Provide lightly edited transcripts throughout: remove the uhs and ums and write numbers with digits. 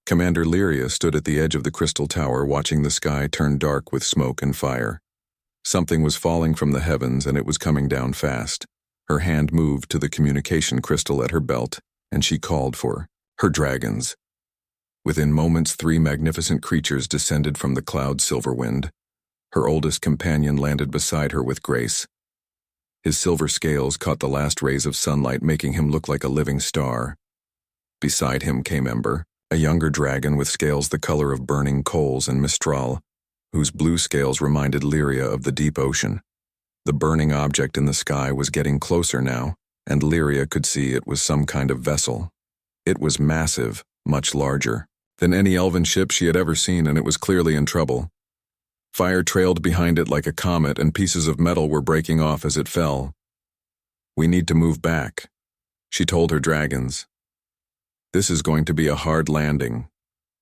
Commander Lyria stood at the edge of the crystal tower watching the sky turn dark with smoke and fire. Something was falling from the heavens and it was coming down fast. Her hand moved to the communication crystal at her belt, and she called for her dragons. Within moments, 3 magnificent creatures descended from the cloud Silverwind. Her oldest companion landed beside her with grace. His silver scales caught the last rays of sunlight, making him look like a living star. Beside him came Ember, a younger dragon with scales the color of burning coals, and Mistral, whose blue scales reminded Lyria of the deep ocean. The burning object in the sky was getting closer now, and Lyria could see it was some kind of vessel. It was massive, much larger than any elven ship she had ever seen, and it was clearly in trouble. Fire trailed behind it like a comet, and pieces of metal were breaking off as it fell. "We need to move back," she told her dragons. "This is going to be a hard landing."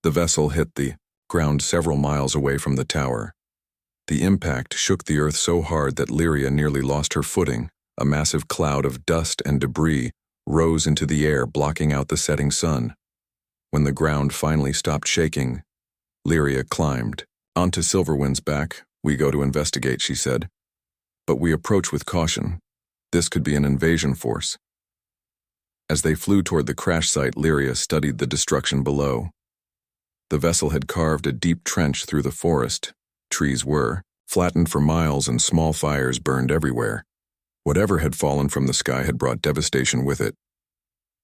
The vessel hit the ground several miles away from the tower. The impact shook the earth so hard that Lyria nearly lost her footing. A massive cloud of dust and debris rose into the air, blocking out the setting sun. When the ground finally stopped shaking, Lyria climbed onto Silverwind's back. "We go to investigate," she said. "But we approach with caution. This could be an invasion force." As they flew toward the crash site, Lyria studied the destruction below. The vessel had carved a deep trench through the forest. Trees were flattened for miles and small fires burned everywhere. Whatever had fallen from the sky had brought devastation with it.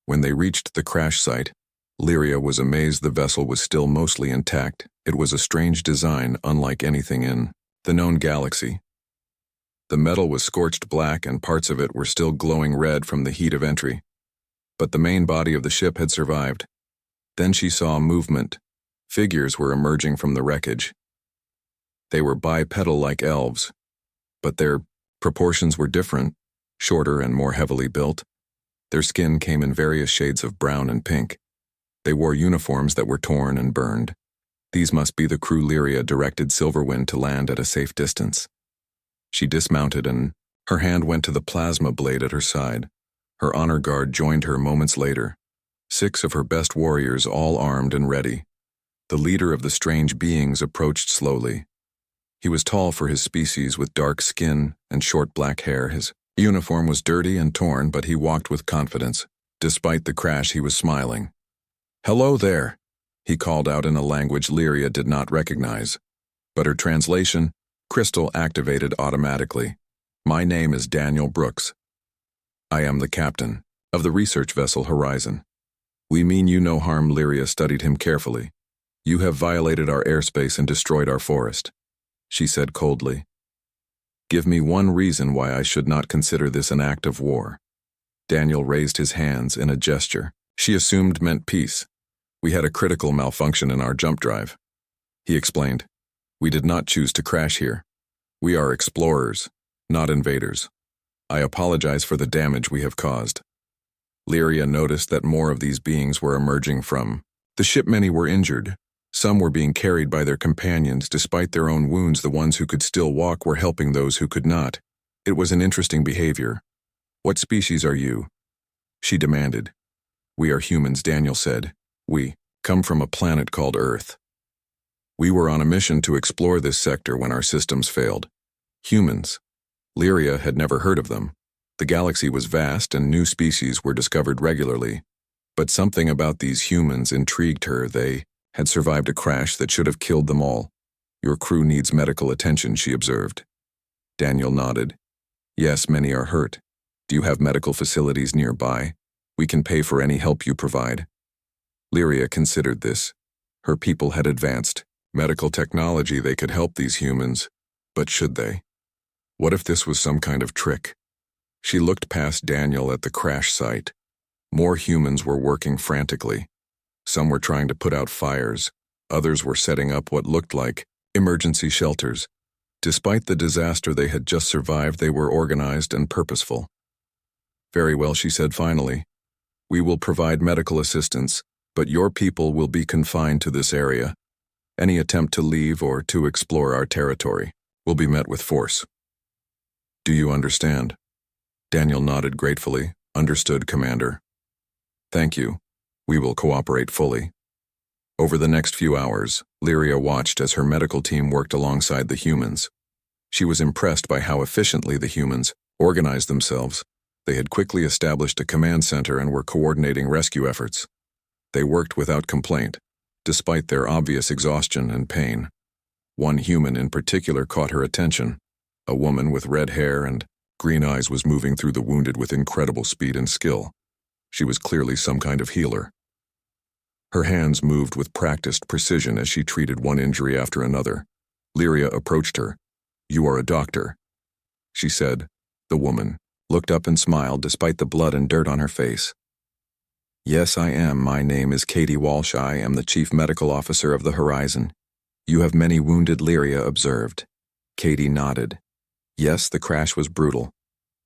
When they reached the crash site, Lyria was amazed the vessel was still mostly intact. It was a strange design, unlike anything in the known galaxy. The metal was scorched black and parts of it were still glowing red from the heat of entry. But the main body of the ship had survived. Then she saw movement. Figures were emerging from the wreckage. They were bipedal like elves, but their proportions were different, shorter and more heavily built. Their skin came in various shades of brown and pink. They wore uniforms that were torn and burned. These must be the crew Lyria directed Silverwind to land at a safe distance. She dismounted and her hand went to the plasma blade at her side. Her honor guard joined her moments later. 6 of her best warriors, all armed and ready. The leader of the strange beings approached slowly. He was tall for his species, with dark skin and short black hair. His uniform was dirty and torn, but he walked with confidence. Despite the crash, he was smiling. "Hello there," he called out in a language Lyria did not recognize. But her translation, Crystal, activated automatically. "My name is Daniel Brooks. I am the captain of the research vessel Horizon." "We mean you no harm." Lyria studied him carefully. "You have violated our airspace and destroyed our forest," she said coldly. "Give me one reason why I should not consider this an act of war." Daniel raised his hands in a gesture she assumed meant peace. "We had a critical malfunction in our jump drive," he explained. "We did not choose to crash here. We are explorers, not invaders. I apologize for the damage we have caused." Lyria noticed that more of these beings were emerging from the ship. Many were injured. Some were being carried by their companions. Despite their own wounds, the ones who could still walk were helping those who could not. It was an interesting behavior. "What species are you?" she demanded. "We are humans," Daniel said. "We come from a planet called Earth. We were on a mission to explore this sector when our systems failed." Humans. Lyria had never heard of them. The galaxy was vast and new species were discovered regularly. But something about these humans intrigued her. They had survived a crash that should have killed them all. "Your crew needs medical attention," she observed. Daniel nodded. "Yes, many are hurt. Do you have medical facilities nearby? We can pay for any help you provide." Lyria considered this. Her people had advanced medical technology. They could help these humans. But should they? What if this was some kind of trick? She looked past Daniel at the crash site. More humans were working frantically. Some were trying to put out fires. Others were setting up what looked like emergency shelters. Despite the disaster they had just survived, they were organized and purposeful. "Very well," she said finally. "We will provide medical assistance, but your people will be confined to this area. Any attempt to leave or to explore our territory will be met with force." "Do you understand?" Daniel nodded gratefully. "Understood, Commander." "Thank you. We will cooperate fully." Over the next few hours, Lyria watched as her medical team worked alongside the humans. She was impressed by how efficiently the humans organized themselves. They had quickly established a command center and were coordinating rescue efforts. They worked without complaint, despite their obvious exhaustion and pain. One human in particular caught her attention. A woman with red hair and green eyes was moving through the wounded with incredible speed and skill. She was clearly some kind of healer. Her hands moved with practiced precision as she treated one injury after another. Lyria approached her. "You are a doctor," she said. The woman looked up and smiled despite the blood and dirt on her face. "Yes, I am. My name is Katie Walsh. I am the Chief Medical Officer of the Horizon. You have many wounded," Lyria observed. Katie nodded. "Yes, the crash was brutal,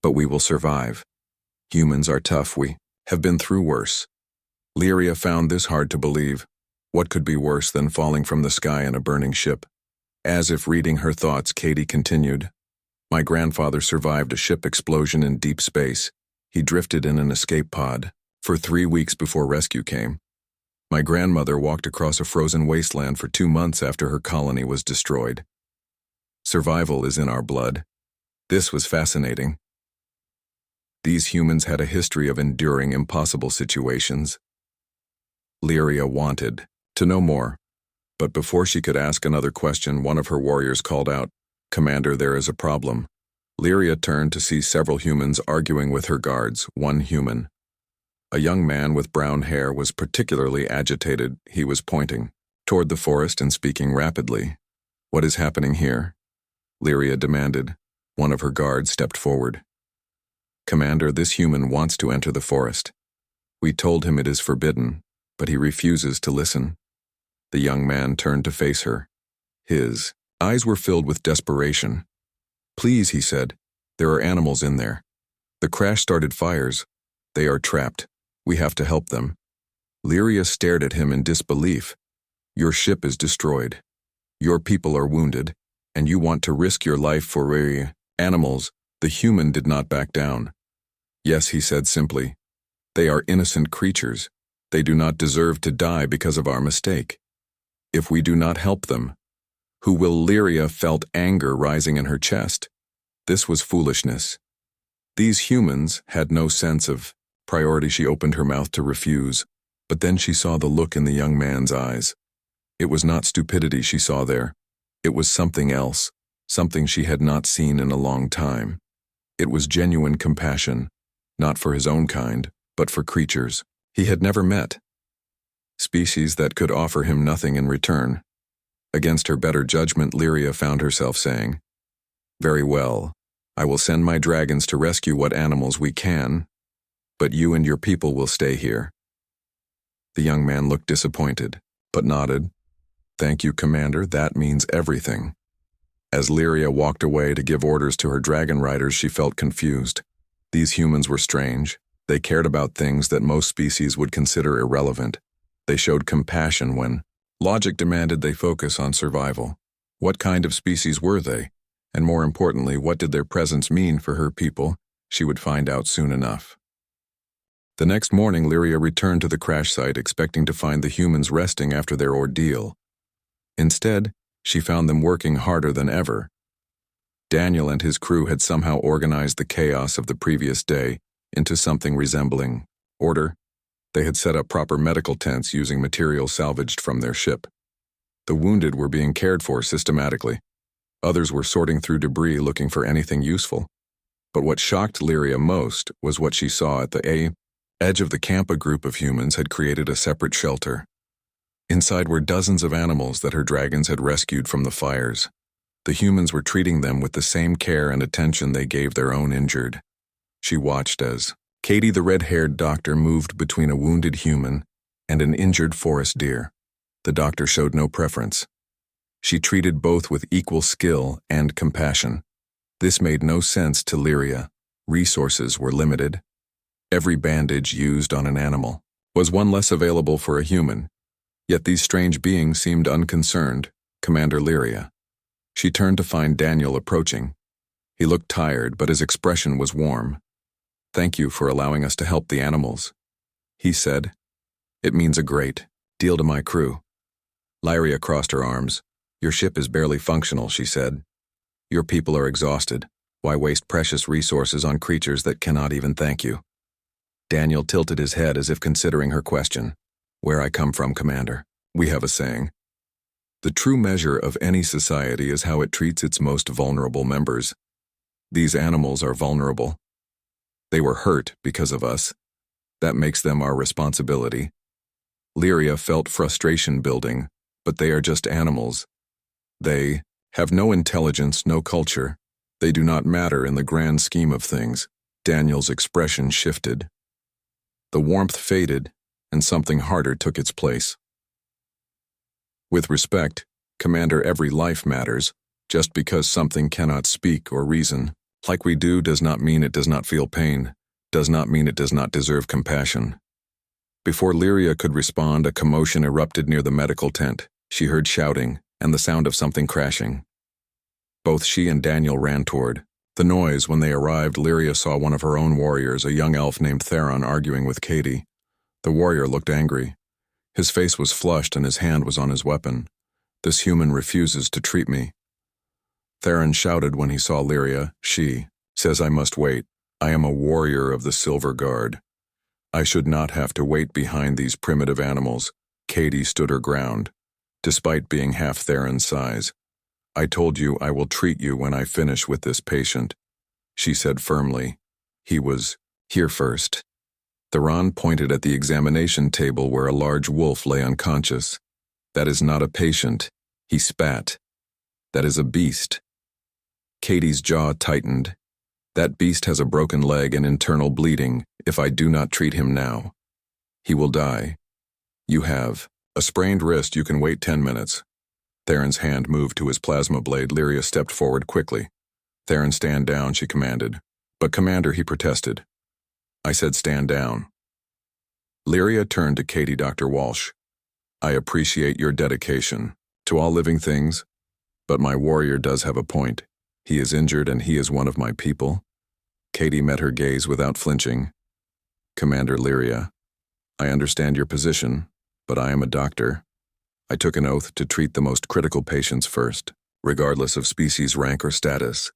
but we will survive. Humans are tough. We have been through worse." Lyria found this hard to believe. What could be worse than falling from the sky in a burning ship? As if reading her thoughts, Katie continued, "My grandfather survived a ship explosion in deep space. He drifted in an escape pod for 3 weeks before rescue came. My grandmother walked across a frozen wasteland for 2 months after her colony was destroyed. Survival is in our blood." This was fascinating. These humans had a history of enduring impossible situations. Lyria wanted to know more, but before she could ask another question, one of her warriors called out, "Commander, there is a problem." Lyria turned to see several humans arguing with her guards. One human, a young man with brown hair, was particularly agitated. He was pointing toward the forest and speaking rapidly. "What is happening here?" Lyria demanded. One of her guards stepped forward. "Commander, this human wants to enter the forest. We told him it is forbidden, but he refuses to listen." The young man turned to face her. His eyes were filled with desperation. "Please," he said, "there are animals in there. The crash started fires. They are trapped. We have to help them." Lyria stared at him in disbelief. "Your ship is destroyed. Your people are wounded, and you want to risk your life for animals." The human did not back down. "Yes," he said simply. "They are innocent creatures. They do not deserve to die because of our mistake. If we do not help them, who will?" Lyria felt anger rising in her chest. This was foolishness. These humans had no sense of priority. She opened her mouth to refuse, but then she saw the look in the young man's eyes. It was not stupidity she saw there. It was something else, something she had not seen in a long time. It was genuine compassion, not for his own kind, but for creatures he had never met. Species that could offer him nothing in return. Against her better judgment, Lyria found herself saying, "Very well, I will send my dragons to rescue what animals we can, but you and your people will stay here." The young man looked disappointed, but nodded. "Thank you, Commander, that means everything." As Lyria walked away to give orders to her dragon riders, she felt confused. These humans were strange. They cared about things that most species would consider irrelevant. They showed compassion when logic demanded they focus on survival. What kind of species were they? And more importantly, what did their presence mean for her people? She would find out soon enough. The next morning, Lyria returned to the crash site, expecting to find the humans resting after their ordeal. Instead, she found them working harder than ever. Daniel and his crew had somehow organized the chaos of the previous day into something resembling order. They had set up proper medical tents using materials salvaged from their ship. The wounded were being cared for systematically. Others were sorting through debris looking for anything useful. But what shocked Lyria most was what she saw at the edge of the camp. A group of humans had created a separate shelter. Inside were dozens of animals that her dragons had rescued from the fires. The humans were treating them with the same care and attention they gave their own injured. She watched as Katie, the red-haired doctor, moved between a wounded human and an injured forest deer. The doctor showed no preference. She treated both with equal skill and compassion. This made no sense to Lyria. Resources were limited. Every bandage used on an animal was one less available for a human. Yet these strange beings seemed unconcerned. "Commander Lyria." She turned to find Daniel approaching. He looked tired, but his expression was warm. "Thank you for allowing us to help the animals," he said. "It means a great deal to my crew." Lyria crossed her arms. Your ship is barely functional, she said. Your people are exhausted. Why waste precious resources on creatures that cannot even thank you? Daniel tilted his head as if considering her question. Where I come from, Commander. We have a saying. The true measure of any society is how it treats its most vulnerable members. These animals are vulnerable. They were hurt because of us. That makes them our responsibility. Lyria felt frustration building, but they are just animals. They have no intelligence, no culture. They do not matter in the grand scheme of things. Daniel's expression shifted. The warmth faded, and something harder took its place. With respect, Commander, every life matters. Just because something cannot speak or reason, like we do, does not mean it does not feel pain, does not mean it does not deserve compassion. Before Lyria could respond, a commotion erupted near the medical tent. She heard shouting and the sound of something crashing. Both she and Daniel ran toward the noise. When they arrived, Lyria saw one of her own warriors, a young elf named Theron, arguing with Katie. The warrior looked angry. His face was flushed and his hand was on his weapon. This human refuses to treat me. Theron shouted when he saw Lyria. She says I must wait. I am a warrior of the Silver Guard. I should not have to wait behind these primitive animals. Katie stood her ground, despite being half Theron's size. I told you I will treat you when I finish with this patient, she said firmly. He was here first. Theron pointed at the examination table where a large wolf lay unconscious. That is not a patient, he spat. That is a beast. Katie's jaw tightened. That beast has a broken leg and internal bleeding. If I do not treat him now, he will die. You have a sprained wrist. You can wait 10 minutes. Theron's hand moved to his plasma blade. Lyria stepped forward quickly. Theron, stand down, she commanded. But Commander, he protested. I said stand down. Lyria turned to Katie. Dr. Walsh, I appreciate your dedication to all living things, but my warrior does have a point. He is injured and he is one of my people. Katie met her gaze without flinching. Commander Lyria, I understand your position, but I am a doctor. I took an oath to treat the most critical patients first, regardless of species, rank, or status.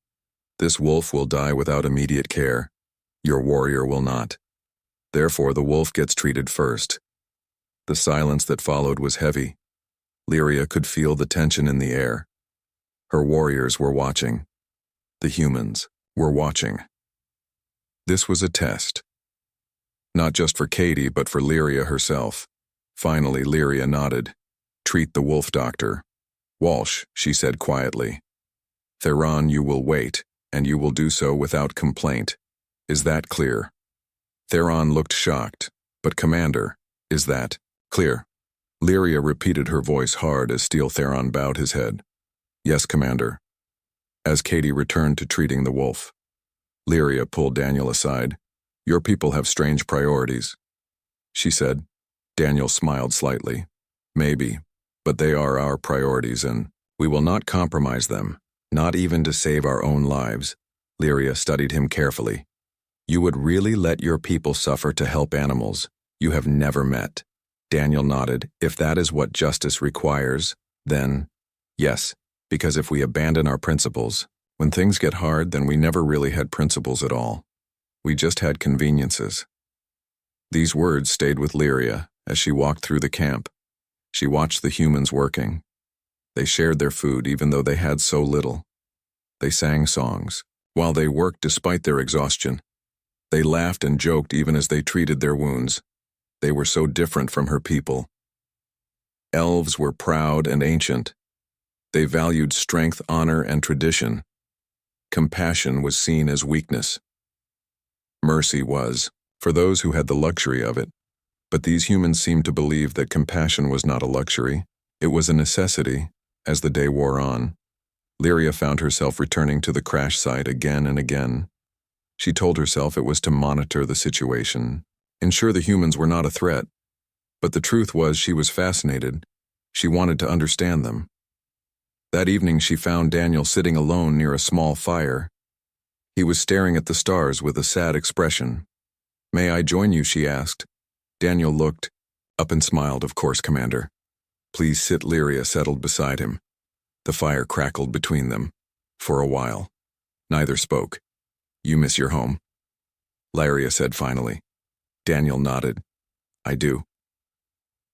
This wolf will die without immediate care. Your warrior will not. Therefore, the wolf gets treated first. The silence that followed was heavy. Lyria could feel the tension in the air. Her warriors were watching. The humans were watching. This was a test. Not just for Katie, but for Lyria herself. Finally, Lyria nodded. Treat the wolf, Doctor. Walsh, she said quietly. Theron, you will wait, and you will do so without complaint. Is that clear? Theron looked shocked. But Commander, is that clear? Lyria repeated, her voice hard as steel. Theron bowed his head. Yes, Commander. As Katie returned to treating the wolf, Lyria pulled Daniel aside. Your people have strange priorities, she said. Daniel smiled slightly. Maybe, but they are our priorities and we will not compromise them, not even to save our own lives. Lyria studied him carefully. You would really let your people suffer to help animals you have never met? Daniel nodded. If that is what justice requires, then yes, because if we abandon our principles, when things get hard, then we never really had principles at all. We just had conveniences. These words stayed with Lyria as she walked through the camp. She watched the humans working. They shared their food even though they had so little. They sang songs while they worked despite their exhaustion. They laughed and joked even as they treated their wounds. They were so different from her people. Elves were proud and ancient. They valued strength, honor, and tradition. Compassion was seen as weakness. Mercy was, for those who had the luxury of it. But these humans seemed to believe that compassion was not a luxury. It was a necessity. As the day wore on, Lyria found herself returning to the crash site again and again. She told herself it was to monitor the situation, ensure the humans were not a threat. But the truth was she was fascinated. She wanted to understand them. That evening she found Daniel sitting alone near a small fire. He was staring at the stars with a sad expression. May I join you, she asked. Daniel looked up and smiled. Of course, Commander. Please sit. Lyria settled beside him. The fire crackled between them. For a while. Neither spoke. You miss your home? Lyria said finally. Daniel nodded. I do.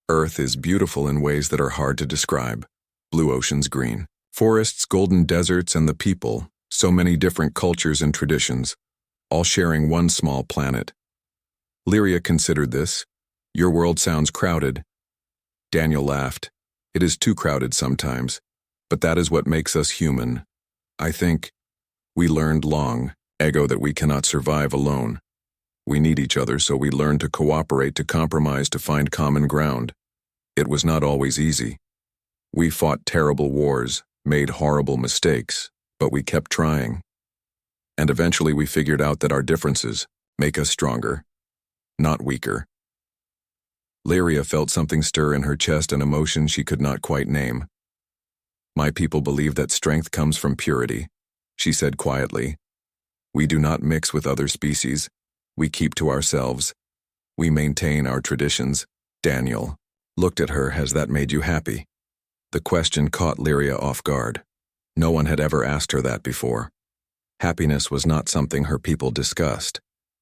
Earth is beautiful in ways that are hard to describe. Blue oceans green. Forests, golden deserts, and the people, so many different cultures and traditions, all sharing one small planet. Lyria considered this. Your world sounds crowded. Daniel laughed. It is too crowded sometimes, but that is what makes us human. I think we learned long ago that we cannot survive alone. We need each other, so we learn to cooperate, to compromise, to find common ground. It was not always easy. We fought terrible wars, made horrible mistakes, but we kept trying. And eventually we figured out that our differences make us stronger, not weaker. Lyria felt something stir in her chest, an emotion she could not quite name. My people believe that strength comes from purity, she said quietly. We do not mix with other species. We keep to ourselves. We maintain our traditions. Daniel looked at her. Has that made you happy? The question caught Lyria off guard. No one had ever asked her that before. Happiness was not something her people discussed.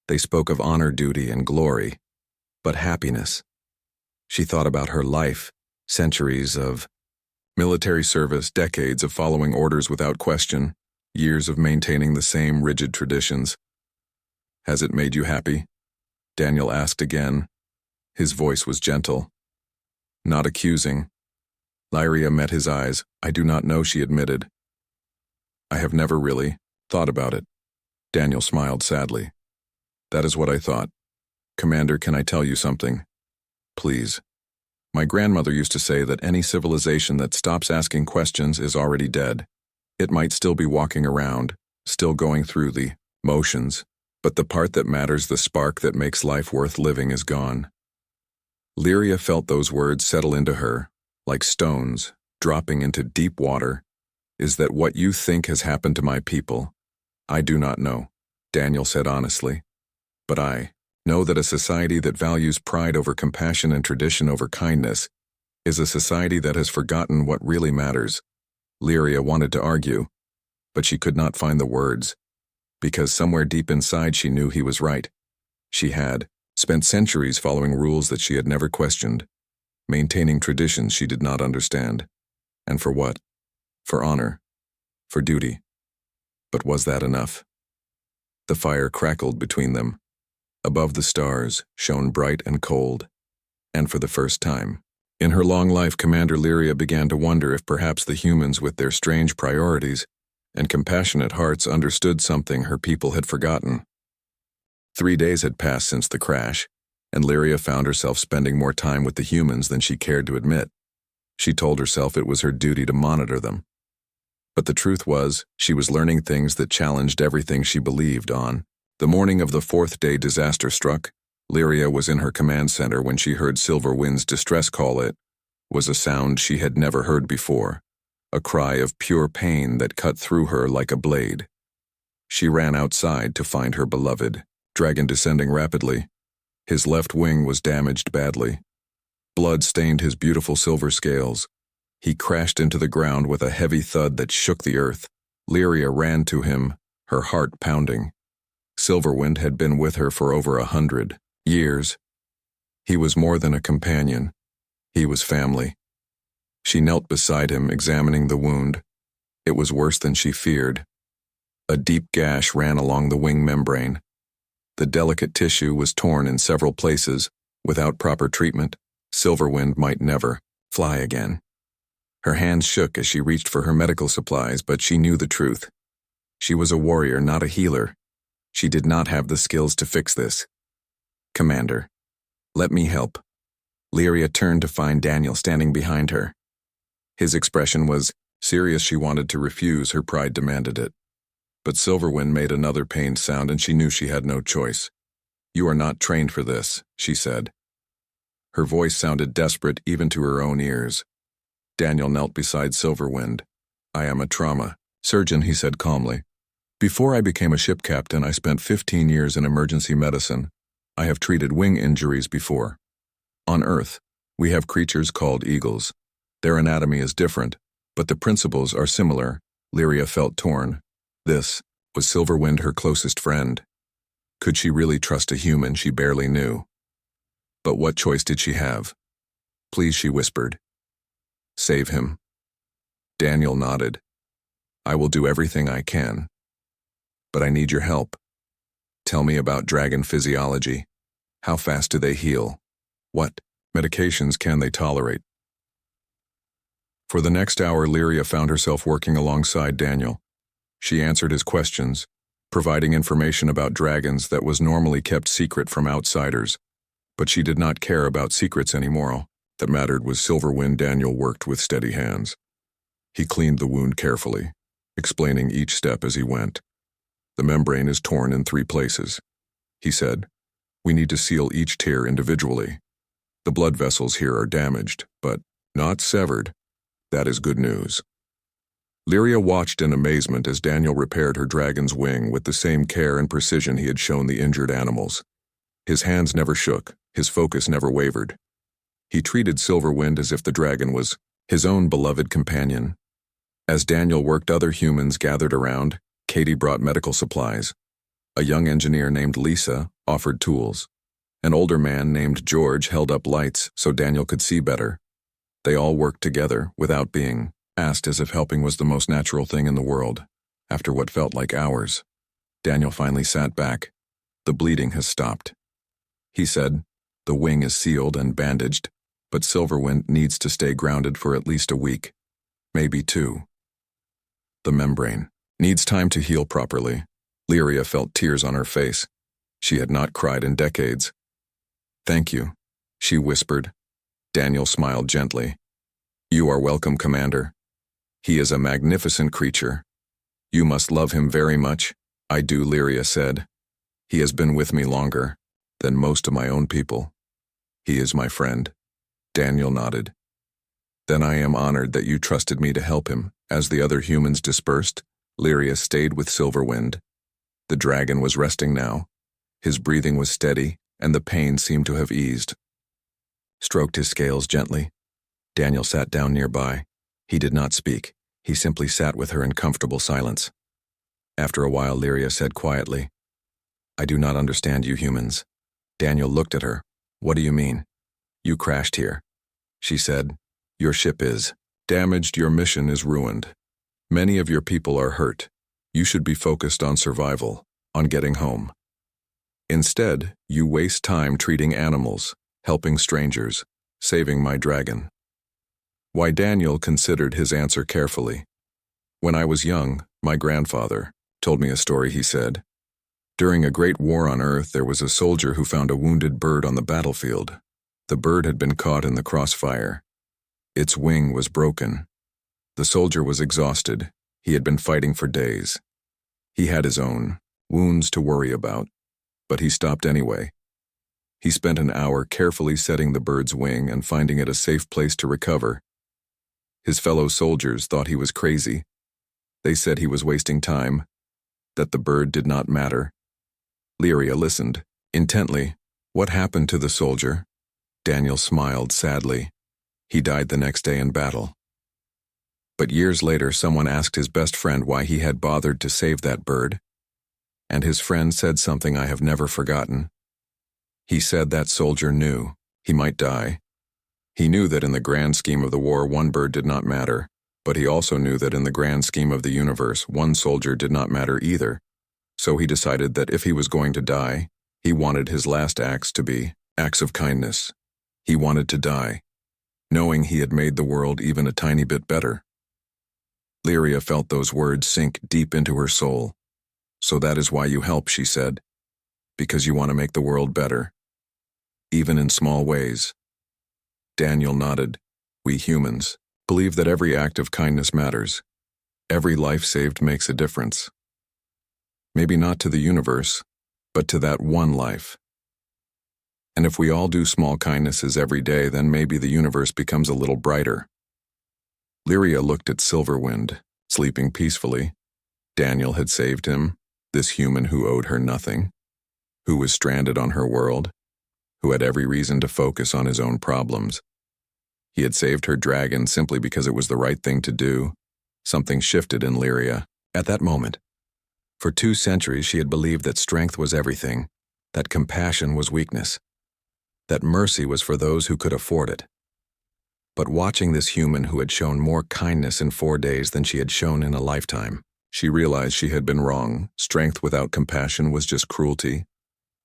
They spoke of honor, duty, and glory. But happiness. She thought about her life, centuries of military service, decades of following orders without question, years of maintaining the same rigid traditions. Has it made you happy? Daniel asked again. His voice was gentle, not accusing. Lyria met his eyes. I do not know, she admitted. I have never really thought about it. Daniel smiled sadly. That is what I thought. Commander, can I tell you something? Please. My grandmother used to say that any civilization that stops asking questions is already dead. It might still be walking around, still going through the motions, but the part that matters, the spark that makes life worth living, is gone. Lyria felt those words settle into her, like stones, dropping into deep water. Is that what you think has happened to my people? I do not know, Daniel said honestly. But I know that a society that values pride over compassion and tradition over kindness is a society that has forgotten what really matters. Lyria wanted to argue, but she could not find the words, because somewhere deep inside she knew he was right. She had spent centuries following rules that she had never questioned, maintaining traditions she did not understand. And for what? For honor, for duty. But was that enough? The fire crackled between them. Above the stars shone bright and cold. And for the first time in her long life, Commander Lyria began to wonder if perhaps the humans, with their strange priorities and compassionate hearts, understood something her people had forgotten. 3 days had passed since the crash, and Lyria found herself spending more time with the humans than she cared to admit. She told herself it was her duty to monitor them. But the truth was, she was learning things that challenged everything she believed on. The morning of the 4th day disaster struck. Lyria was in her command center when she heard Silverwind's distress call. It was a sound she had never heard before, a cry of pure pain that cut through her like a blade. She ran outside to find her beloved, Dragon descending rapidly. His left wing was damaged badly. Blood stained his beautiful silver scales. He crashed into the ground with a heavy thud that shook the earth. Lyria ran to him, her heart pounding. Silverwind had been with her for over 100 years. He was more than a companion. He was family. She knelt beside him, examining the wound. It was worse than she feared. A deep gash ran along the wing membrane. The delicate tissue was torn in several places. Without proper treatment, Silverwind might never fly again. Her hands shook as she reached for her medical supplies, but she knew the truth. She was a warrior, not a healer. She did not have the skills to fix this. Commander, let me help. Lyria turned to find Daniel standing behind her. His expression was serious. She wanted to refuse, her pride demanded it. But Silverwind made another pained sound, and she knew she had no choice. You are not trained for this, she said. Her voice sounded desperate even to her own ears. Daniel knelt beside Silverwind. I am a trauma surgeon, he said calmly. Before I became a ship captain, I spent 15 years in emergency medicine. I have treated wing injuries before. On Earth, we have creatures called eagles. Their anatomy is different, but the principles are similar. Lyria felt torn. This was Silverwind, her closest friend. Could she really trust a human she barely knew? But what choice did she have? Please, she whispered. Save him. Daniel nodded. I will do everything I can. But I need your help. Tell me about dragon physiology. How fast do they heal? What medications can they tolerate? For the next hour, Lyria found herself working alongside Daniel. She answered his questions, providing information about dragons that was normally kept secret from outsiders. But she did not care about secrets anymore. All that mattered was Silverwind. Daniel worked with steady hands. He cleaned the wound carefully, explaining each step as he went. The membrane is torn in 3 places, he said. We need to seal each tear individually. The blood vessels here are damaged, but not severed. That is good news. Lyria watched in amazement as Daniel repaired her dragon's wing with the same care and precision he had shown the injured animals. His hands never shook, his focus never wavered. He treated Silverwind as if the dragon was his own beloved companion. As Daniel worked, other humans gathered around. Katie brought medical supplies. A young engineer named Lisa offered tools. An older man named George held up lights so Daniel could see better. They all worked together without being asked, as if helping was the most natural thing in the world. After what felt like hours, Daniel finally sat back. The bleeding has stopped. He said, the wing is sealed and bandaged, but Silverwind needs to stay grounded for at least a week, maybe 2. The membrane needs time to heal properly. Lyria felt tears on her face. She had not cried in decades. Thank you, she whispered. Daniel smiled gently. You are welcome, Commander. He is a magnificent creature. You must love him very much. I do, Lyria said. He has been with me longer than most of my own people. He is my friend. Daniel nodded. Then I am honored that you trusted me to help him. As the other humans dispersed, Lyria stayed with Silverwind. The dragon was resting now. His breathing was steady, and the pain seemed to have eased. Stroked his scales gently. Daniel sat down nearby. He did not speak. He simply sat with her in comfortable silence. After a while, Lyria said quietly, I do not understand you humans. Daniel looked at her. What do you mean? You crashed here. She said, your ship is damaged. Your mission is ruined. Many of your people are hurt. You should be focused on survival, on getting home. Instead, you waste time treating animals, helping strangers, saving my dragon. Why? Daniel considered his answer carefully. When I was young, my grandfather told me a story, he said. During a great war on Earth, there was a soldier who found a wounded bird on the battlefield. The bird had been caught in the crossfire. Its wing was broken. The soldier was exhausted. He had been fighting for days. He had his own wounds to worry about, but he stopped anyway. He spent an hour carefully setting the bird's wing and finding it a safe place to recover. His fellow soldiers thought he was crazy. They said he was wasting time, that the bird did not matter. Lyria listened intently. What happened to the soldier? Daniel smiled sadly. He died the next day in battle. But years later, someone asked his best friend why he had bothered to save that bird. And his friend said something I have never forgotten. He said that soldier knew he might die. He knew that in the grand scheme of the war, one bird did not matter, but he also knew that in the grand scheme of the universe, one soldier did not matter either. So he decided that if he was going to die, he wanted his last acts to be acts of kindness. He wanted to die, knowing he had made the world even a tiny bit better. Lyria felt those words sink deep into her soul. So that is why you help, she said. Because you want to make the world better. Even in small ways. Daniel nodded. We humans believe that every act of kindness matters. Every life saved makes a difference. Maybe not to the universe, but to that one life. And if we all do small kindnesses every day, then maybe the universe becomes a little brighter. Lyria looked at Silverwind, sleeping peacefully. Daniel had saved him, this human who owed her nothing, who was stranded on her world, who had every reason to focus on his own problems. He had saved her dragon simply because it was the right thing to do. Something shifted in Lyria at that moment. For 2 centuries she had believed that strength was everything, that compassion was weakness, that mercy was for those who could afford it. But watching this human who had shown more kindness in 4 days than she had shown in a lifetime, she realized she had been wrong. Strength without compassion was just cruelty.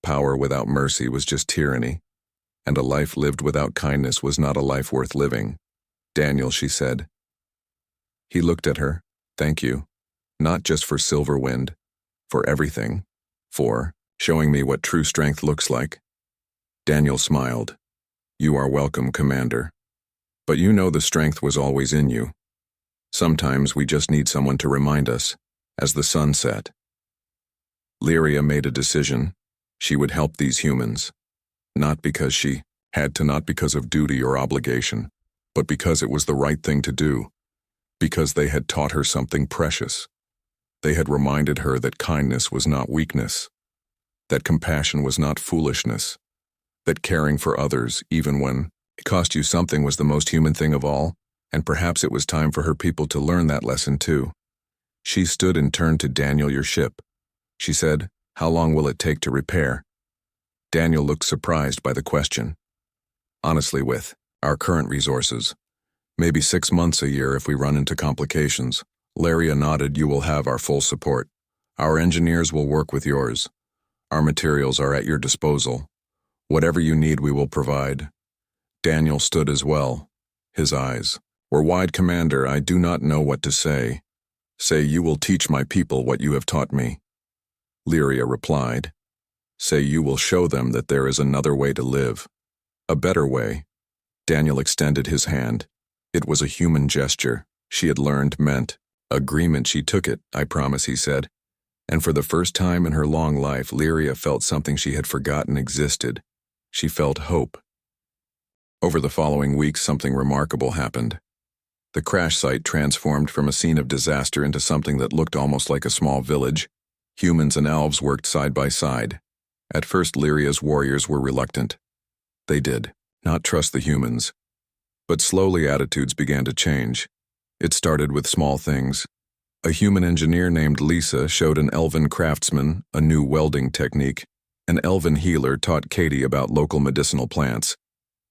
Power without mercy was just tyranny. And a life lived without kindness was not a life worth living. "Daniel," she said. He looked at her. "Thank you. Not just for Silverwind. For everything. For showing me what true strength looks like." Daniel smiled. "You are welcome, Commander. But you know the strength was always in you. Sometimes we just need someone to remind us, as the sun set." Lyria made a decision. She would help these humans. Not because she had to, not because of duty or obligation, but because it was the right thing to do. Because they had taught her something precious. They had reminded her that kindness was not weakness, that compassion was not foolishness, that caring for others, even when it cost you something, was the most human thing of all, and perhaps it was time for her people to learn that lesson too. She stood and turned to Daniel. "Your ship," she said. "How long will it take to repair?" Daniel looked surprised by the question. "Honestly, with our current resources, maybe 6 months, a year if we run into complications." Lyria nodded. "You will have our full support. Our engineers will work with yours. Our materials are at your disposal. Whatever you need, we will provide." Daniel stood as well. His eyes were wide. "Commander, I do not know what to say." "Say you will teach my people what you have taught me." Lyria replied. "Say you will show them that there is another way to live. A better way." Daniel extended his hand. It was a human gesture. She had learned meant agreement. She took it. "I promise," he said. And for the first time in her long life, Lyria felt something she had forgotten existed. She felt hope. Over the following weeks, something remarkable happened. The crash site transformed from a scene of disaster into something that looked almost like a small village. Humans and elves worked side by side. At first, Lyria's warriors were reluctant. They did not trust the humans. But slowly attitudes began to change. It started with small things. A human engineer named Lisa showed an elven craftsman a new welding technique. An elven healer taught Katie about local medicinal plants.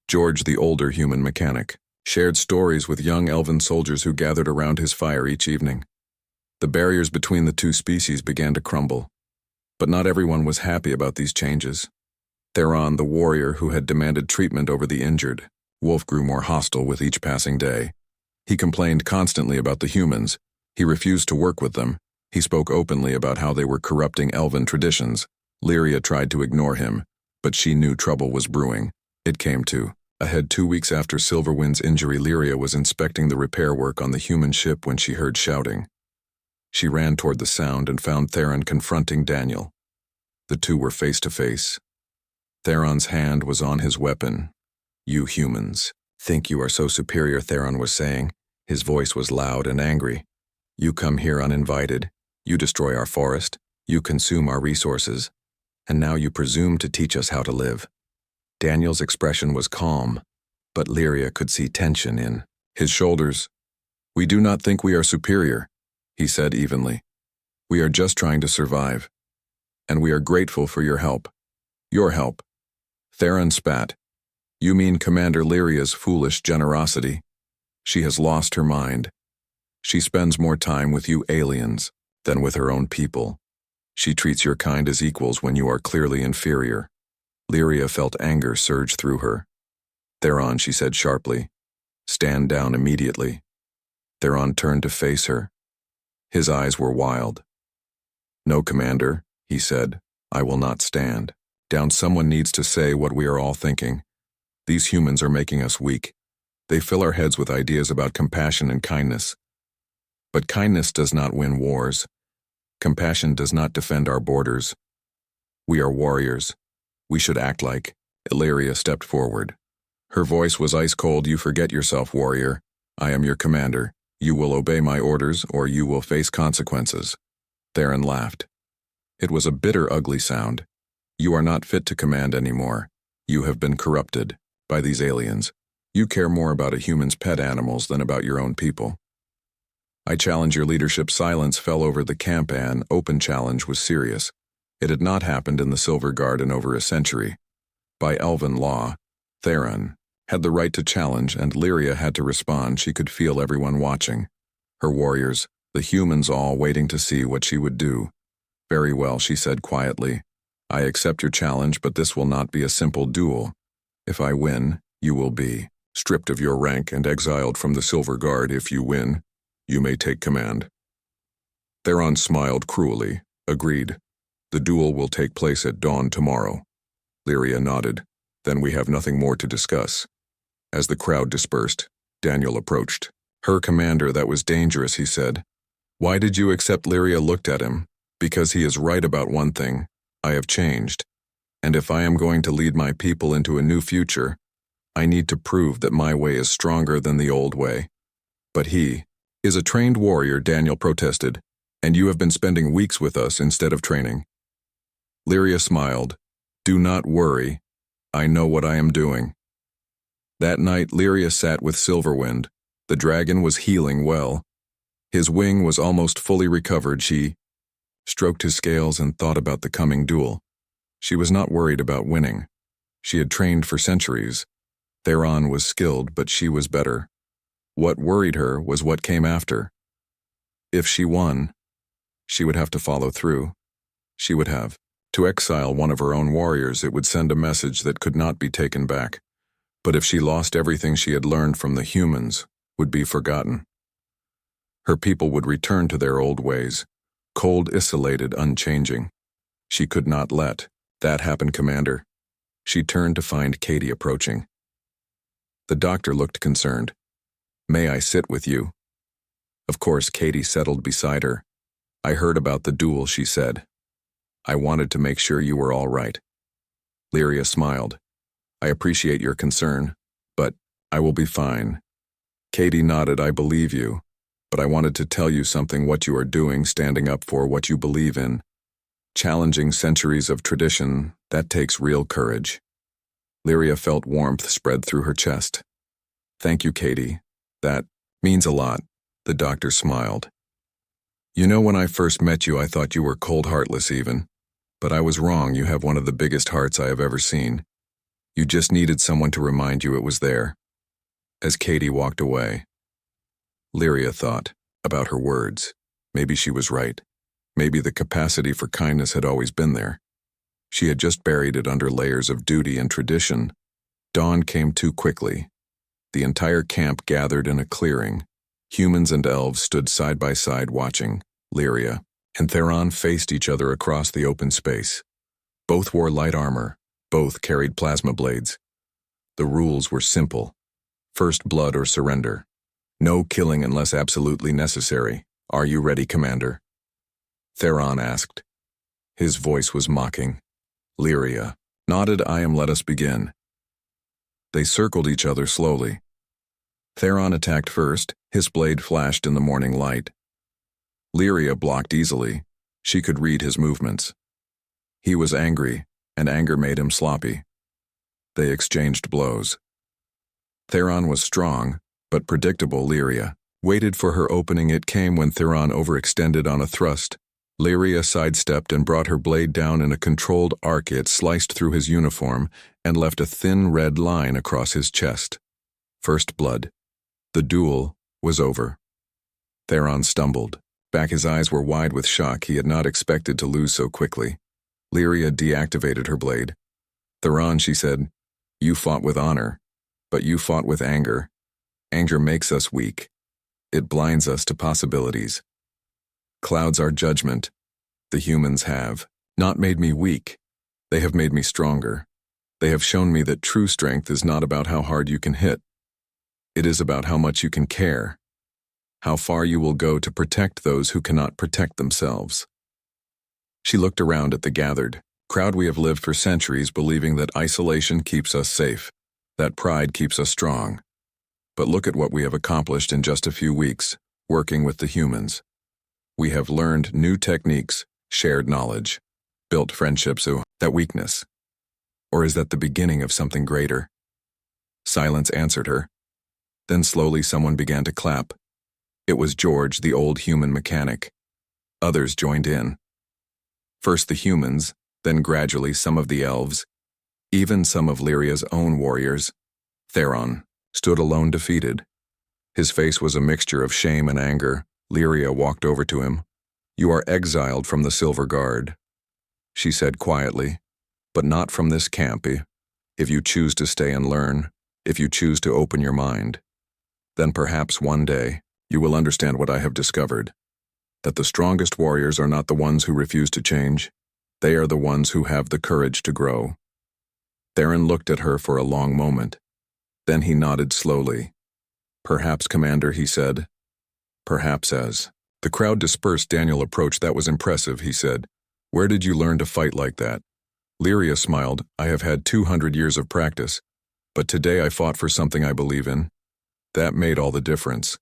George, the older human mechanic, shared stories with young elven soldiers who gathered around his fire each evening. The barriers between the two species began to crumble. But not everyone was happy about these changes. Theron, the warrior who had demanded treatment over the injured, Wolf, grew more hostile with each passing day. He complained constantly about the humans. He refused to work with them. He spoke openly about how they were corrupting elven traditions. Lyria tried to ignore him, but she knew trouble was brewing. It came to ahead 2 weeks after Silverwind's injury. Lyria was inspecting the repair work on the human ship when she heard shouting. She ran toward the sound and found Theron confronting Daniel. The two were face to face. Theron's hand was on his weapon. "You humans think you are so superior," Theron was saying. His voice was loud and angry. "You come here uninvited. You destroy our forest. You consume our resources. And now you presume to teach us how to live." Daniel's expression was calm, but Lyria could see tension in his shoulders. "We do not think we are superior," he said evenly. "We are just trying to survive. And we are grateful for your help." "Your help?" Theron spat. "You mean Commander Lyria's foolish generosity? She has lost her mind. She spends more time with you aliens than with her own people. She treats your kind as equals when you are clearly inferior." Lyria felt anger surge through her. "Theron," she said sharply, "stand down immediately." Theron turned to face her. His eyes were wild. "No, Commander," he said, "I will not stand down. Someone needs to say what we are all thinking. These humans are making us weak. They fill our heads with ideas about compassion and kindness. But kindness does not win wars. Compassion does not defend our borders. We are warriors. We should act like." Lyria stepped forward. Her voice was ice cold. "You forget yourself, warrior. I am your commander. You will obey my orders, or you will face consequences." Theron laughed. It was a bitter, ugly sound. "You are not fit to command anymore. You have been corrupted by these aliens. You care more about a human's pet animals than about your own people. I challenge your leadership. Silence fell over the camp. An open challenge was serious. It had not happened in the Silver Guard in over a century. By elven law, Theron had the right to challenge, and Lyria had to respond. She could feel everyone watching. Her warriors, the humans, all waiting to see what she would do. Very well, she said quietly. I accept your challenge, but this will not be a simple duel. If I win, you will be stripped of your rank and exiled from the Silver Guard. If you win, you may take command. Theron smiled cruelly. Agreed. The duel will take place at dawn tomorrow. Lyria nodded. Then we have nothing more to discuss. As the crowd dispersed, Daniel approached. Her commander, that was dangerous, he said. Why did you accept? Lyria looked at him. Because he is right about one thing. I have changed. And if I am going to lead my people into a new future, I need to prove that my way is stronger than the old way. But he is a trained warrior, Daniel protested, and you have been spending weeks with us instead of training. Lyria smiled. Do not worry. I know what I am doing. That night, Lyria sat with Silverwind. The dragon was healing well. His wing was almost fully recovered. She stroked his scales and thought about the coming duel. She was not worried about winning. She had trained for centuries. Theron was skilled, but she was better. What worried her was what came after. If she won, she would have to follow through. She would have to exile one of her own warriors. It would send a message that could not be taken back. But if she lost, everything she had learned from the humans would be forgotten. Her people would return to their old ways, cold, isolated, unchanging. She could not let that happen, Commander. She turned to find Katie approaching. The doctor looked concerned. May I sit with you? Of course. Katie settled beside her. I heard about the duel, she said. I wanted to make sure you were all right. Lyria smiled. I appreciate your concern, but I will be fine. Katie nodded. I believe you, but I wanted to tell you something. What you are doing, standing up for what you believe in, challenging centuries of tradition, that takes real courage. Lyria felt warmth spread through her chest. Thank you, Katie. That means a lot. The doctor smiled. You know, when I first met you, I thought you were cold, heartless even. But I was wrong. You have one of the biggest hearts I have ever seen. You just needed someone to remind you it was there. As Katie walked away, Lyria thought about her words. Maybe she was right. Maybe the capacity for kindness had always been there. She had just buried it under layers of duty and tradition. Dawn came too quickly. The entire camp gathered in a clearing. Humans and elves stood side by side watching. Lyria and Theron faced each other across the open space. Both wore light armor. Both carried plasma blades. The rules were simple. First blood or surrender. No killing unless absolutely necessary. Are you ready, Commander? Theron asked. His voice was mocking. Lyria nodded. I am. Let us begin. They circled each other slowly. Theron attacked first. His blade flashed in the morning light. Lyria blocked easily. She could read his movements. He was angry, and anger made him sloppy. They exchanged blows. Theron was strong, but predictable. Lyria waited for her opening. It came when Theron overextended on a thrust. Lyria sidestepped and brought her blade down in a controlled arc. It sliced through his uniform and left a thin red line across his chest. First blood. The duel was over. Theron stumbled back. His eyes were wide with shock. He had not expected to lose so quickly. Lyria deactivated her blade. Theron, she said, you fought with honor, but you fought with anger. Anger makes us weak. It blinds us to possibilities. Clouds our judgment. The humans have not made me weak. They have made me stronger. They have shown me that true strength is not about how hard you can hit. It is about how much you can care, how far you will go to protect those who cannot protect themselves. She looked around at the gathered crowd. We have lived for centuries believing that isolation keeps us safe, that pride keeps us strong. But look at what we have accomplished in just a few weeks, working with the humans. We have learned new techniques, shared knowledge, built friendships. That weakness? Or is that the beginning of something greater? Silence answered her. Then slowly someone began to clap. It was George, the old human mechanic. Others joined in. First the humans, then gradually some of the elves. Even some of Lyria's own warriors. Theron stood alone, defeated. His face was a mixture of shame and anger. Lyria walked over to him. "You are exiled from the Silver Guard," she said quietly, "but not from this camp. If you choose to stay and learn, if you choose to open your mind, then perhaps one day you will understand what I have discovered, that the strongest warriors are not the ones who refuse to change. They are the ones who have the courage to grow." Theron looked at her for a long moment. Then he nodded slowly. "Perhaps, Commander," he said. "Perhaps as." The crowd dispersed. Daniel approached. "That was impressive," he said. "Where did you learn to fight like that?" Lyria smiled. "I have had 200 years of practice, but today I fought for something I believe in. That made all the difference."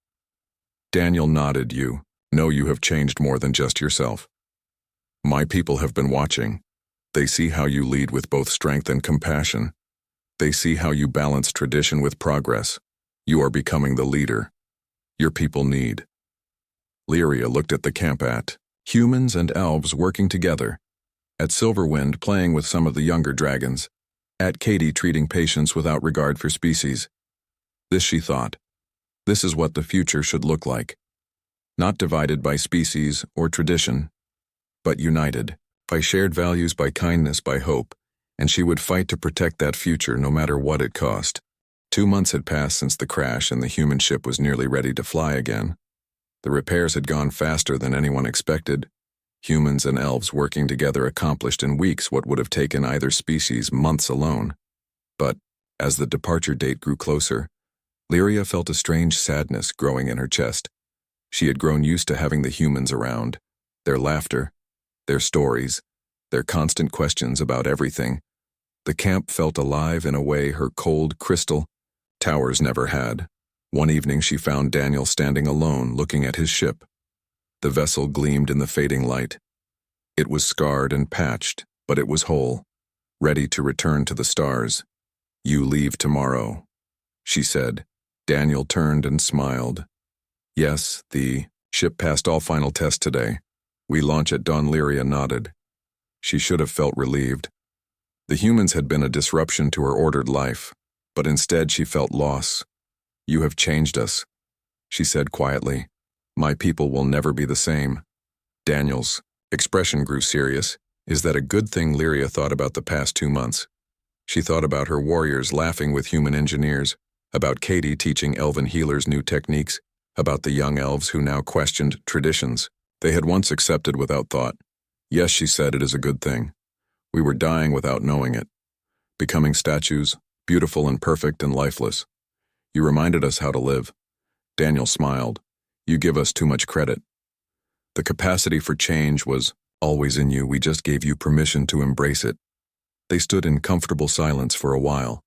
Daniel nodded. "You know you have changed more than just yourself. My people have been watching. They see how you lead with both strength and compassion. They see how you balance tradition with progress. You are becoming the leader your people need." Lyria looked at the camp, at humans and elves working together, at Silverwind playing with some of the younger dragons, at Katie treating patients without regard for species. This, she thought, this is what the future should look like. Not divided by species or tradition, but united by shared values, by kindness, by hope, and she would fight to protect that future no matter what it cost. 2 months had passed since the crash, and the human ship was nearly ready to fly again. The repairs had gone faster than anyone expected. Humans and elves working together accomplished in weeks what would have taken either species months alone. But, as the departure date grew closer, Lyria felt a strange sadness growing in her chest. She had grown used to having the humans around, their laughter, their stories, their constant questions about everything. The camp felt alive in a way her cold crystal towers never had. One evening she found Daniel standing alone looking at his ship. The vessel gleamed in the fading light. It was scarred and patched, but it was whole, ready to return to the stars. "You leave tomorrow," she said. Daniel turned and smiled. "Yes, the ship passed all final tests today. We launch at dawn." Lyria nodded. She should have felt relieved. The humans had been a disruption to her ordered life, but instead she felt loss. "You have changed us," she said quietly. "My people will never be the same." Daniel's expression grew serious. Is that a good thing? Lyria thought about the past 2 months. She thought about her warriors laughing with human engineers, about Katie teaching elven healers new techniques, about the young elves who now questioned traditions they had once accepted without thought. "Yes," she said, "it is a good thing. We were dying without knowing it, becoming statues, beautiful and perfect and lifeless. You reminded us how to live." Daniel smiled. "You give us too much credit. The capacity for change was always in you. We just gave you permission to embrace it." They stood in comfortable silence for a while.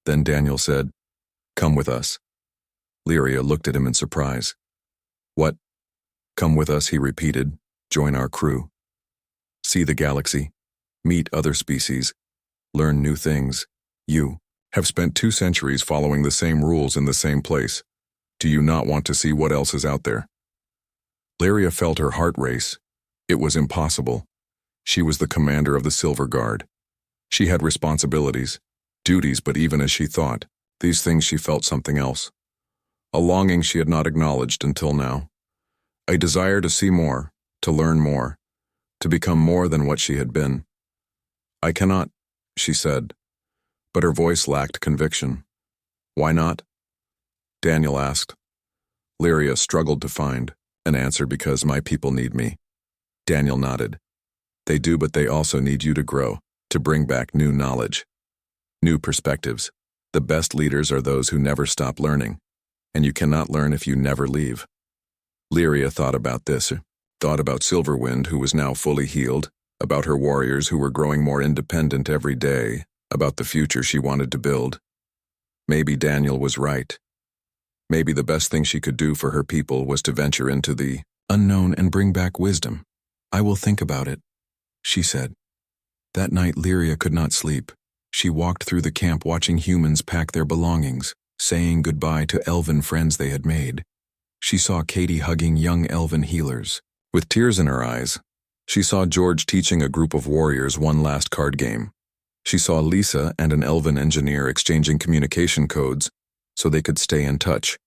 Then Daniel said, "Come with us." Lyria looked at him in surprise. "What?" "Come with us," he repeated. "Join our crew. See the galaxy. Meet other species. Learn new things. You have spent 2 centuries following the same rules in the same place. Do you not want to see what else is out there?" Lyria felt her heart race. It was impossible. She was the commander of the Silver Guard. She had responsibilities, duties, but even as she thought these things, she felt something else. A longing she had not acknowledged until now. A desire to see more, to learn more, to become more than what she had been. "I cannot," she said, but her voice lacked conviction. "Why not?" Daniel asked. Lyria struggled to find an answer. "Because my people need me." Daniel nodded. "They do, but they also need you to grow, to bring back new knowledge, new perspectives. The best leaders are those who never stop learning, and you cannot learn if you never leave." Lyria thought about this, thought about Silverwind, who was now fully healed, about her warriors who were growing more independent every day, about the future she wanted to build. Maybe Daniel was right. Maybe the best thing she could do for her people was to venture into the unknown and bring back wisdom. "I will think about it," she said. That night Lyria could not sleep. She walked through the camp watching humans pack their belongings, saying goodbye to elven friends they had made. She saw Katie hugging young elven healers. With tears in her eyes, she saw George teaching a group of warriors one last card game. She saw Lisa and an elven engineer exchanging communication codes so they could stay in touch.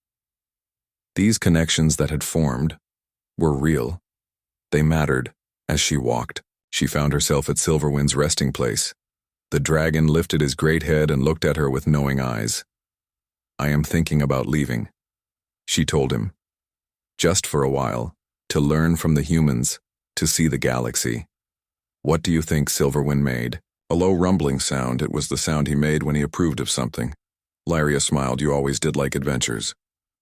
These connections that had formed were real. They mattered. As she walked, she found herself at Silverwind's resting place. The dragon lifted his great head and looked at her with knowing eyes. "I am thinking about leaving," she told him. "Just for a while, to learn from the humans, to see the galaxy." "What do you think Silverwind made?" A low rumbling sound. It was the sound he made when he approved of something. Lyria smiled. "You always did like adventures."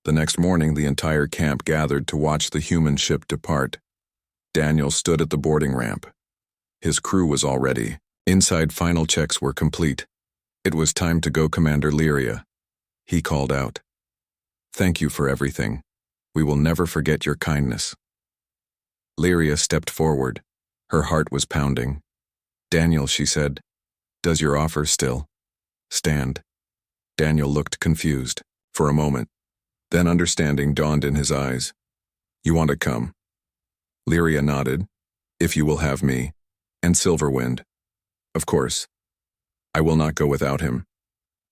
The next morning, the entire camp gathered to watch the human ship depart. Daniel stood at the boarding ramp. His crew was all ready. Inside, final checks were complete. It was time to go, Commander Lyria. He called out. "Thank you for everything. We will never forget your kindness." Lyria stepped forward. Her heart was pounding. "Daniel," she said, "does your offer still stand?" Daniel looked confused for a moment. Then understanding dawned in his eyes. "You want to come?" Lyria nodded. "If you will have me, and Silverwind." "Of course. I will not go without him."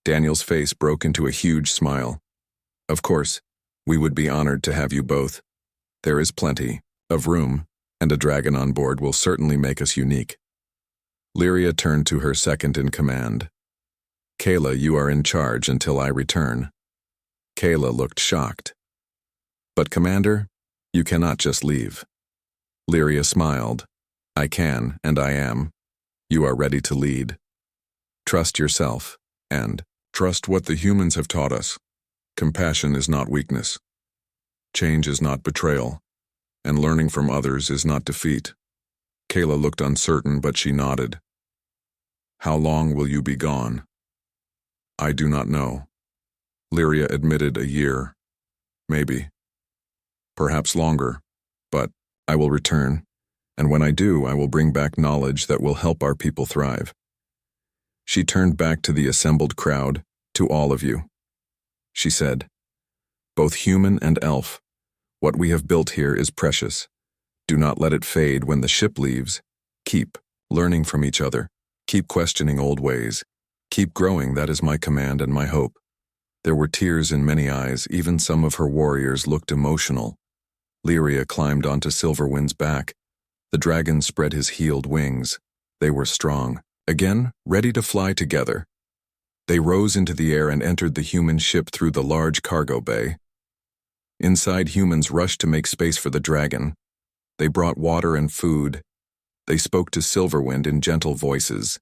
Daniel's face broke into a huge smile. "Of course, we would be honored to have you both. There is plenty of room, and a dragon on board will certainly make us unique." Lyria turned to her second in command. "Kayla, you are in charge until I return." Kayla looked shocked. "But Commander, you cannot just leave." Lyria smiled. "I can, and I am. You are ready to lead. Trust yourself, and trust what the humans have taught us. Compassion is not weakness. Change is not betrayal, and learning from others is not defeat." Kayla looked uncertain, but she nodded. "How long will you be gone?" "I do not know." Lyria admitted. "A year. Maybe. Perhaps longer. But I will return, and when I do, I will bring back knowledge that will help our people thrive." She turned back to the assembled crowd. "To all of you," she said, "both human and elf, what we have built here is precious. Do not let it fade when the ship leaves. Keep learning from each other. Keep questioning old ways. Keep growing. That is my command and my hope." There were tears in many eyes. Even some of her warriors looked emotional. Lyria climbed onto Silverwind's back. The dragon spread his healed wings. They were strong, again, ready to fly together. They rose into the air and entered the human ship through the large cargo bay. Inside, humans rushed to make space for the dragon. They brought water and food. They spoke to Silverwind in gentle voices.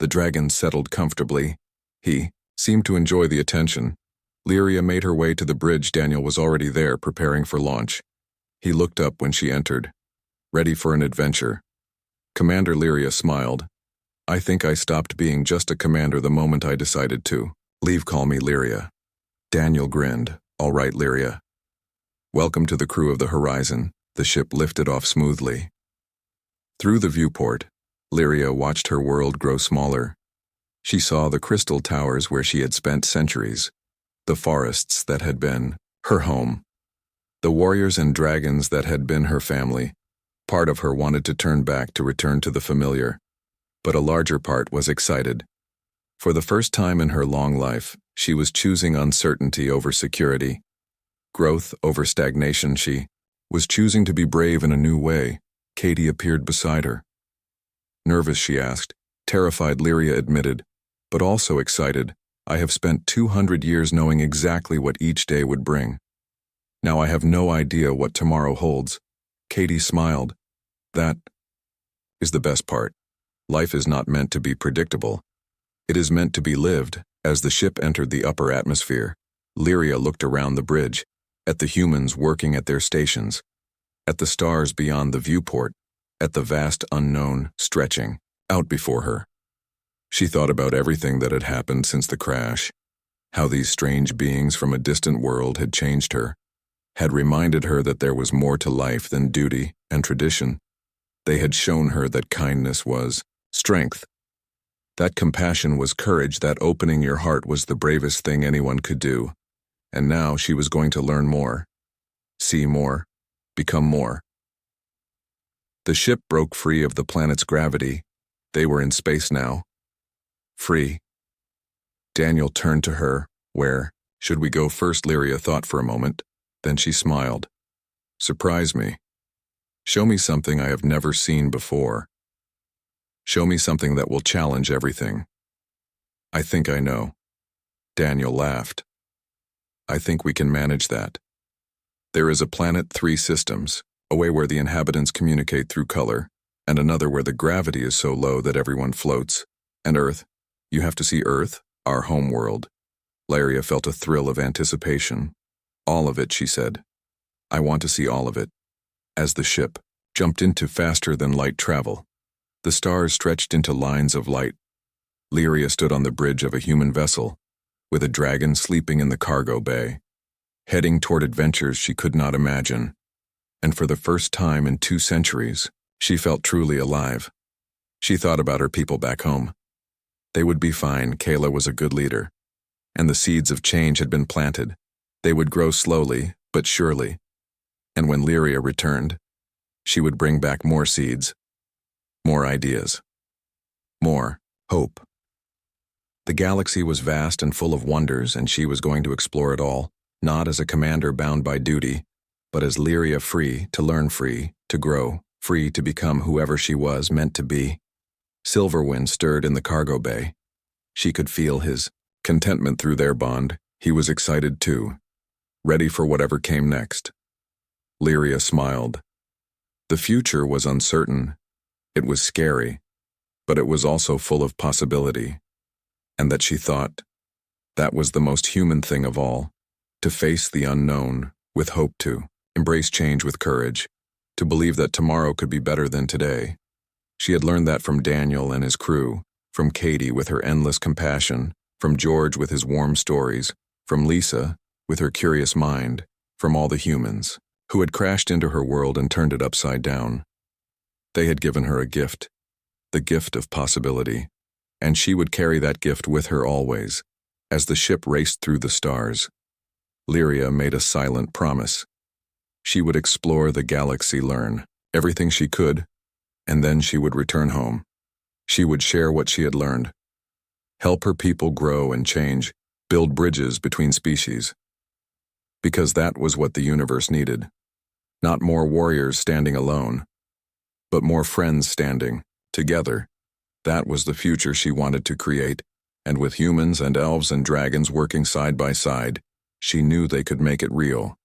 The dragon settled comfortably. He seemed to enjoy the attention. Lyria made her way to the bridge. Daniel was already there, preparing for launch. He looked up when she entered, ready for an adventure. Commander Lyria smiled. "I think I stopped being just a commander the moment I decided to leave. Call me Lyria." Daniel grinned. "All right, Lyria. Welcome to the crew of the Horizon." The ship lifted off smoothly. Through the viewport, Lyria watched her world grow smaller. She saw the crystal towers where she had spent centuries, the forests that had been her home, the warriors and dragons that had been her family. Part of her wanted to turn back, to return to the familiar, but a larger part was excited. For the first time in her long life, she was choosing uncertainty over security, growth over stagnation. She was choosing to be brave in a new way. Katie appeared beside her. "Nervous?" she asked. Terrified, Lyria admitted, but also excited. "I have spent 200 years knowing exactly what each day would bring. Now I have no idea what tomorrow holds." Katie smiled. "That is the best part. Life is not meant to be predictable. It is meant to be lived." As the ship entered the upper atmosphere, Lyria looked around the bridge, at the humans working at their stations, at the stars beyond the viewport, at the vast unknown stretching out before her. She thought about everything that had happened since the crash, how these strange beings from a distant world had changed her, had reminded her that there was more to life than duty and tradition. They had shown her that kindness was strength, That compassion was courage, that opening your heart was the bravest thing anyone could do. And now she was going to learn more, see more, become more. The ship broke free of the planet's gravity. They were in space now. Free. Daniel turned to her. Where should we go first? Lyria thought for a moment. Then she smiled. Surprise me. Show me something I have never seen before. Show me something that will challenge everything. I think I know. Daniel laughed. I think we can manage that. There is a planet, 3 systems, a way where the inhabitants communicate through color, and another where the gravity is so low that everyone floats. And Earth. You have to see Earth, our home world. Lyria felt a thrill of anticipation. All of it, she said. I want to see all of it. As the ship jumped into faster-than-light travel, the stars stretched into lines of light. Lyria stood on the bridge of a human vessel, with a dragon sleeping in the cargo bay, heading toward adventures she could not imagine. And for the first time in 2 centuries, she felt truly alive. She thought about her people back home. They would be fine. Kayla was a good leader, and the seeds of change had been planted. They would grow slowly, but surely. And when Lyria returned, she would bring back more seeds, more ideas, more hope. The galaxy was vast and full of wonders, and she was going to explore it all, not as a commander bound by duty, but as Lyria, free to learn, free to grow, free to become whoever she was meant to be. Silverwind stirred in the cargo bay. She could feel his contentment through their bond. He was excited too, ready for whatever came next. Lyria smiled. The future was uncertain. It was scary, but it was also full of possibility. And that she thought, that was the most human thing of all, to face the unknown with hope, to embrace change with courage, to believe that tomorrow could be better than today. She had learned that from Daniel and his crew, from Katie with her endless compassion, from George with his warm stories, from Lisa with her curious mind, from all the humans who had crashed into her world and turned it upside down. They had given her a gift, the gift of possibility, and she would carry that gift with her always, as the ship raced through the stars. Lyria made a silent promise. She would explore the galaxy, learn everything she could, and then she would return home. She would share what she had learned, help her people grow and change, build bridges between species. Because that was what the universe needed. Not more warriors standing alone, but more friends standing together. That was the future she wanted to create, and with humans and elves and dragons working side by side, she knew they could make it real.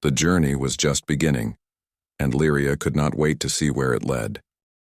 The journey was just beginning, and Lyria could not wait to see where it led.